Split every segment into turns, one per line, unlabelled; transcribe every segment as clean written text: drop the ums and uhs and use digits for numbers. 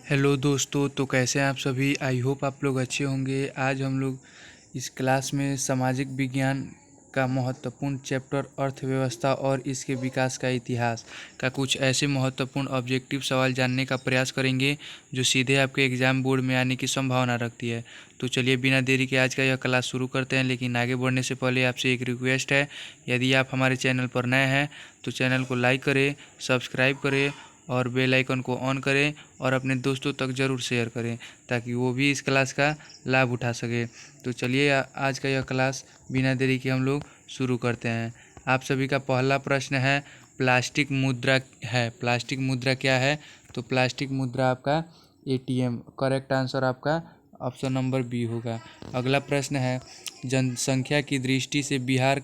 Hello दोस्तों, तो कैसे हैं आप सभी। आई होप आप लोग अच्छे होंगे। आज हम लोग इस क्लास में सामाजिक विज्ञान का महत्वपूर्ण चैप्टर अर्थव्यवस्था और इसके विकास का इतिहास का कुछ ऐसे महत्वपूर्ण ऑब्जेक्टिव सवाल जानने का प्रयास करेंगे जो सीधे आपके एग्जाम बोर्ड में आने की संभावना रखती है। तो चलिए बिना देरी के आज का यह क्लास शुरू करते हैं। लेकिन आगे बढ़ने से पहले आपसे एक रिक्वेस्ट है, यदि आप हमारे चैनल पर नए हैं तो चैनल को लाइक करें, सब्सक्राइब करें और बेल आइकन को ऑन करें और अपने दोस्तों तक ज़रूर शेयर करें ताकि वो भी इस क्लास का लाभ उठा सके। तो चलिए आज का यह क्लास बिना देरी के हम लोग शुरू करते हैं। आप सभी का पहला प्रश्न है, प्लास्टिक मुद्रा है। प्लास्टिक मुद्रा क्या है? तो प्लास्टिक मुद्रा आपका एटीएम। करेक्ट आंसर आपका ऑप्शन नंबर बी होगा। अगला प्रश्न है, जनसंख्या की दृष्टि से बिहार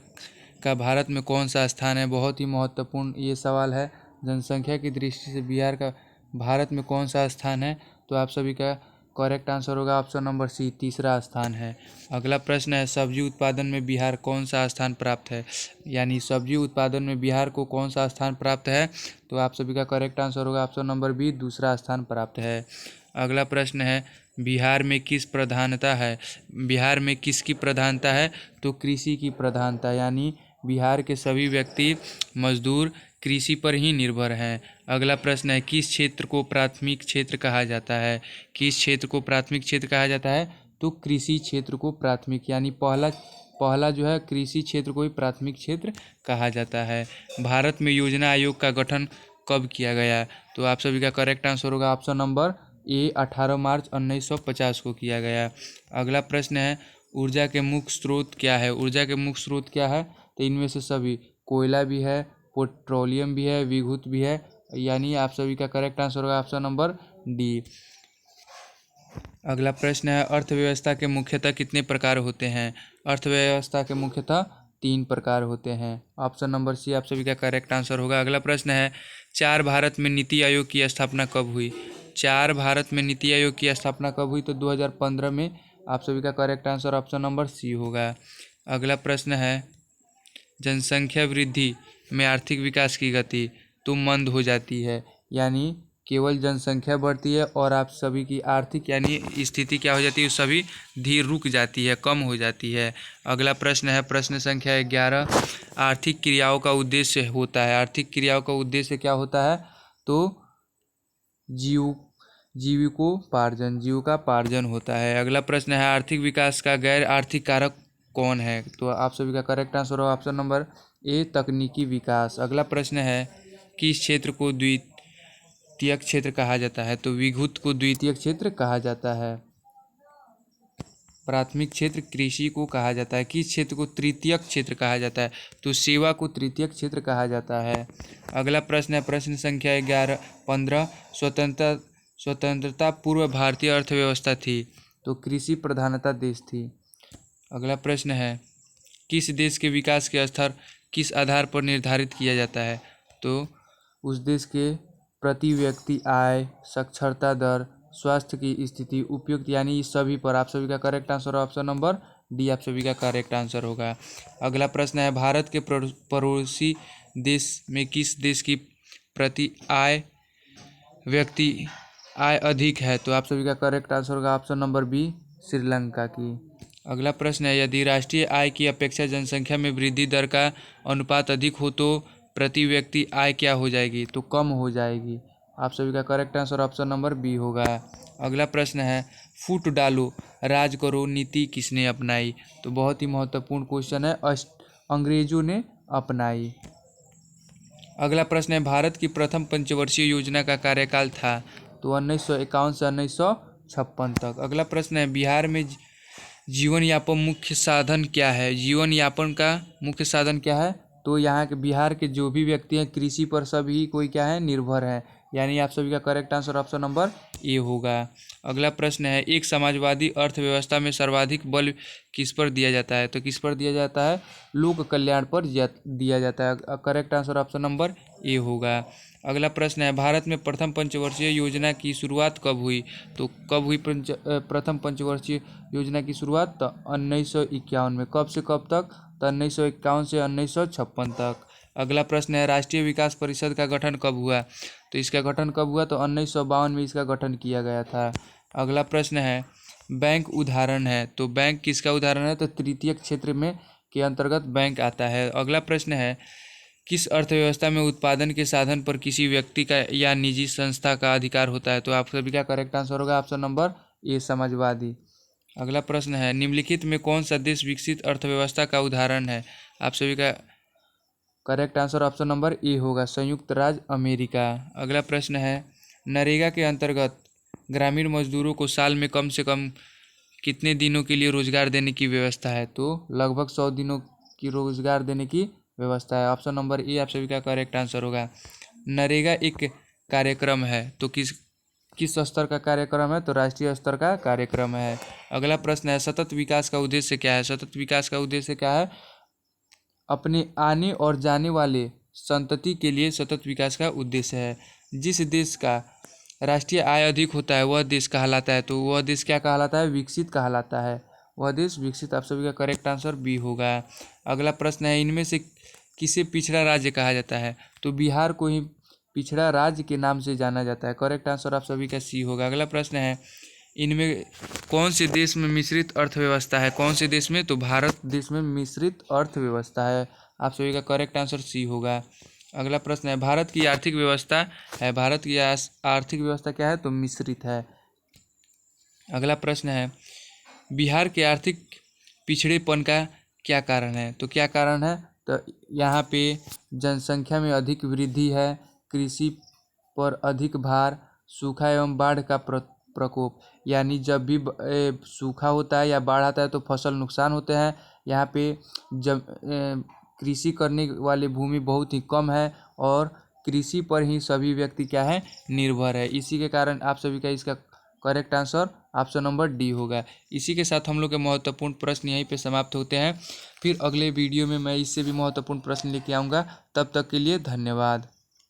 का भारत में कौन सा स्थान है? बहुत ही महत्वपूर्ण ये सवाल है। जनसंख्या की दृष्टि से बिहार का भारत में कौन सा स्थान है? तो आप सभी का करेक्ट आंसर होगा ऑप्शन नंबर सी, तीसरा स्थान है। अगला प्रश्न है, सब्जी उत्पादन में बिहार कौन सा स्थान प्राप्त है? यानी सब्जी उत्पादन में बिहार को कौन सा स्थान प्राप्त है? तो आप सभी का करेक्ट आंसर होगा ऑप्शन नंबर बी, दूसरा स्थान प्राप्त है। अगला प्रश्न है, बिहार में किस प्रधानता है? बिहार में किसकी प्रधानता है? तो कृषि की प्रधानता, यानी बिहार के सभी व्यक्ति मजदूर कृषि पर ही निर्भर हैं। अगला प्रश्न है, किस क्षेत्र को प्राथमिक क्षेत्र कहा जाता है? किस क्षेत्र को प्राथमिक क्षेत्र कहा जाता है? तो कृषि क्षेत्र को प्राथमिक, यानी पहला जो है कृषि क्षेत्र को ही प्राथमिक क्षेत्र कहा जाता है। भारत में योजना आयोग का गठन कब किया गया? तो आप सभी का करेक्ट आंसर होगा ऑप्शन नंबर ए, 18 मार्च 1950 को किया गया। अगला प्रश्न है, ऊर्जा के मुख्य स्रोत क्या है? ऊर्जा के मुख्य स्रोत क्या है? तो इनमें से सभी, कोयला भी है, पेट्रोलियम भी है, विद्युत भी है, यानी आप सभी का करेक्ट आंसर होगा ऑप्शन नंबर डी। अगला प्रश्न है, अर्थव्यवस्था के मुख्यतः कितने प्रकार होते हैं? अर्थव्यवस्था के मुख्यतः 3 प्रकार होते हैं। ऑप्शन नंबर सी आप सभी का करेक्ट आंसर होगा। अगला प्रश्न है, चार भारत में नीति आयोग की स्थापना कब हुई? चार भारत में नीति आयोग की स्थापना कब हुई? तो 2015 में। आप सभी का correct answer option number C होगा। अगला प्रश्न है, जनसंख्या वृद्धि में आर्थिक विकास की गति तो मंद हो जाती है, यानी केवल जनसंख्या बढ़ती है और आप सभी की आर्थिक यानी स्थिति क्या हो जाती है? सभी धीर रुक जाती है, कम हो जाती है। अगला प्रश्न है, प्रश्न संख्या 11, आर्थिक क्रियाओं का उद्देश्य होता है। आर्थिक क्रियाओं का उद्देश्य क्या होता है? तो जीविकोपार्जन होता है। अगला प्रश्न है, आर्थिक विकास का गैर आर्थिक कारक कौन है? तो आप सभी का करेक्ट आंसर होगा ऑप्शन नंबर ए, तकनीकी विकास। अगला प्रश्न है, किस क्षेत्र को द्वितीयक क्षेत्र कहा जाता है? तो विद्युत को द्वितीयक क्षेत्र कहा जाता है। प्राथमिक क्षेत्र कृषि को कहा जाता है। किस क्षेत्र को तृतीयक क्षेत्र कहा जाता है? तो सेवा को तृतीयक क्षेत्र कहा जाता है। अगला प्रश्न है, प्रश्न संख्या 15, स्वतंत्रता पूर्व भारतीय अर्थव्यवस्था थी। तो कृषि प्रधानता देश थी। अगला प्रश्न है, किस देश के विकास के स्तर किस आधार पर निर्धारित किया जाता है? तो उस देश के प्रति व्यक्ति आय, साक्षरता दर, स्वास्थ्य की स्थिति, उपयुक्त, यानी इस सभी पर। आप सभी का correct answer option number D आप सभी का करेक्ट आंसर होगा। अगला प्रश्न है, भारत के पड़ोसी देश में किस देश की प्रति व्यक्ति आय अधिक है? तो आप सभी का करेक्ट आंसर होगा ऑप्शन नंबर बी, श्रीलंका की। अगला प्रश्न है, यदि राष्ट्रीय आय की अपेक्षा जनसंख्या में वृद्धि दर का अनुपात अधिक हो तो प्रति व्यक्ति आय क्या हो जाएगी? तो कम हो जाएगी। आप सभी का correct answer option number B होगा। अगला प्रश्न है, फूट डालो राज करो नीति किसने अपनाई? तो बहुत ही महत्वपूर्ण क्वेश्चन है, अंग्रेजों ने अपनाई। अगला प्रश्न है, भारत की प्रथम पंचवर्षीय योजना का कार्यकाल था? तो 1951 से 1956 तक। अगला प्रश्न है, बिहार में जीवन यापन मुख्य साधन क्या है? जीवन यापन का मुख्य साधन क्या है? तो यहाँ के बिहार के जो भी व्यक्ति हैं कृषि पर सभी कोई क्या है? निर्भर है, यानी आप सभी का correct answer option number A होगा। अगला प्रश्न है, एक समाजवादी अर्थव्यवस्था में सर्वाधिक बल किस पर दिया जाता है? तो किस पर दिया जाता है? लोक कल्याण पर दिया जाता है। Correct answer option number A होगा। अगला प्रश्न है, भारत में प्रथम पंचवर्षीय योजना की शुरुआत कब हुई? तो कब हुई प्रथम पंचवर्षीय योजना की शुरुआत? तो 1951 में। कब से कब तक? तो 1951 से 1956 तक। अगला प्रश्न है, राष्ट्रीय विकास परिषद का गठन कब हुआ? तो इसका गठन कब हुआ? तो 1952 में इसका गठन किया गया था। अगला प्रश्न है, बैंक उदाहरण है। तो बैंक किसका उदाहरण है? तो तृतीयक क्षेत्र में के अंतर्गत बैंक आता है। अगला प्रश्न है, किस अर्थव्यवस्था में उत्पादन के साधन पर किसी व्यक्ति का या निजी संस्था का अधिकार होता है? तो आप सभी का करेक्ट आंसर होगा ऑप्शन नंबर ए, समाजवादी। अगला प्रश्न है, निम्नलिखित में कौन सा देश विकसित अर्थव्यवस्था का उदाहरण है? आप सभी का correct answer option number A होगा, संयुक्त राज्य अमेरिका। अगला प्रश्न है, नरेगा के अंतर्गत ग्रामीण मजदूरों को साल में कम से कम कितने दिनों के लिए रोजगार देने की व्यवस्था है? तो लगभग 100 दिनों की रोजगार देने की व्यवस्था है। ऑप्शन नंबर ए आप सभी का करेक्ट आंसर होगा। नरेगा एक कार्यक्रम है, तो किस स्तर का कार्यक्रम है? तो राष्ट्रीय स्तर का कार्यक्रम है। अगला प्रश्न है, सतत विकास का उद्देश्य क्या है? सतत विकास का उद्देश्य क्या है? अपने आने और जाने वाले संतति के लिए सतत विकास का उद्देश्य है। जिस देश का राष्ट्रीय आय अधिक होता है वह देश कहलाता है। तो वह देश क्या कहलाता है? विकसित कहलाता है। वह देश विकसित। आप सभी का करेक्ट आंसर बी होगा। अगला प्रश्न है, इनमें से किसे पिछड़ा राज्य कहा जाता है? तो बिहार को ही पिछड़ा राज्य के नाम से जाना जाता है। करेक्ट आंसर आप सभी का सी होगा। अगला प्रश्न है, इनमें कौन से देश में मिश्रित अर्थव्यवस्था है? कौन से देश में? तो भारत देश में मिश्रित अर्थव्यवस्था है। आप सभी का करेक्ट आंसर सी होगा। अगला प्रश्न है, भारत की आर्थिक व्यवस्था है। भारत की आर्थिक व्यवस्था क्या है? तो मिश्रित है। अगला प्रश्न है, बिहार के आर्थिक पिछड़ेपन का क्या कारण है? तो क्या कारण है? तो यहाँ पे जनसंख्या में अधिक वृद्धि है, कृषि पर अधिक भार, सूखा एवं बाढ़ का प्रकोप। यानी जब भी सूखा होता है या बाढ़ आता है तो फसल नुकसान होते हैं। यहाँ पे जब कृषि करने वाली भूमि बहुत ही कम है और कृषि पर ही सभी व्यक्ति क्या है? निर्भर है। इसी के कारण आप सभी का इसका correct answer option number D होगा। इसी के साथ हम लोग के महत्वपूर्ण प्रश्न यहीं पे समाप्त होते हैं। फिर अगले वीडियो में मैं इससे भी महत्वपूर्ण प्रश्न लेके आऊँगा। तब तक के लिए धन्यवाद।